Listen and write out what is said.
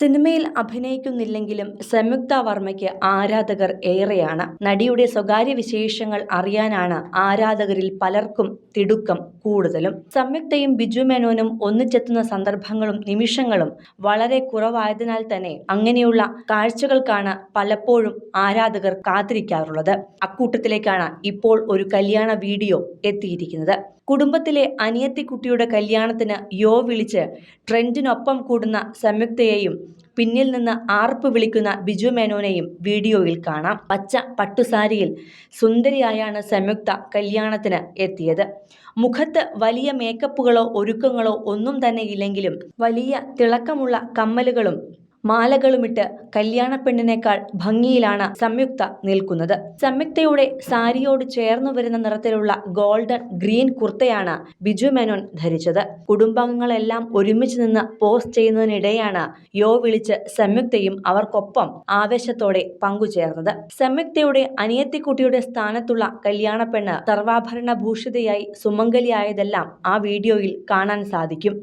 സിനിമയിൽ അഭിനയിക്കുന്നില്ലെങ്കിലും സംയുക്ത വർമ്മയ്ക്ക് ആരാധകർ ഏറെയാണ്. നടിയുടെ സ്വകാര്യ വിശേഷങ്ങൾ അറിയാനാണ് ആരാധകരിൽ പലർക്കും തിടുക്കം കൂടുതലും. സംയുക്തയും ബിജു മേനോനും ഒന്നിച്ചെത്തുന്ന സന്ദർഭങ്ങളും നിമിഷങ്ങളും വളരെ കുറവായതിനാൽ തന്നെ അങ്ങനെയുള്ള കാഴ്ചകൾക്കാണ് പലപ്പോഴും ആരാധകർ കാത്തിരിക്കാറുള്ളത്. അക്കൂട്ടത്തിലേക്കാണ് ഇപ്പോൾ ഒരു കല്യാണ വീഡിയോ എത്തിയിരിക്കുന്നത്. കുടുംബത്തിലെ അനിയത്തിക്കുട്ടിയുടെ കല്യാണത്തിന് വിളിച്ച് ട്രെൻഡിനൊപ്പം കൂടുന്ന സംയുക്തയെയും പിന്നിൽ നിന്ന് ആർപ്പ് വിളിക്കുന്ന ബിജു മേനോനെയും വീഡിയോയിൽ കാണാം. പച്ച പട്ടുസാരിയിൽ സുന്ദരിയായാണ് സംയുക്ത കല്യാണത്തിന് എത്തിയത്. മുഖത്ത് വലിയ മേക്കപ്പുകളോ ഒരുക്കങ്ങളോ ഒന്നും തന്നെ ഇല്ലെങ്കിലും വലിയ തിളക്കമുള്ള കമ്മലുകളും മാലകളുമിട്ട് കല്യാണ പെണ്ണിനേക്കാൾ ഭംഗിയിലാണ് സംയുക്ത നിൽക്കുന്നത്. സംയുക്തയുടെ സാരിയോട് ചേർന്നു വരുന്ന നിറത്തിലുള്ള ഗോൾഡൻ ഗ്രീൻ കുർത്തയാണ് ബിജു മേനോൻ ധരിച്ചത്. കുടുംബാംഗങ്ങളെല്ലാം ഒരുമിച്ച് നിന്ന് പോസ്റ്റ് ചെയ്യുന്നതിനിടെയാണ് വിളിച്ച് സംയുക്തയും അവർക്കൊപ്പം ആവേശത്തോടെ പങ്കുചേർന്നത്. സംയുക്തയുടെ അനിയത്തിക്കുട്ടിയുടെ സ്ഥാനത്തുള്ള കല്യാണ പെണ്ണ് സർവാഭരണ ഭൂഷിതയായി സുമംഗലിയായതെല്ലാം ആ വീഡിയോയിൽ കാണാൻ സാധിക്കും.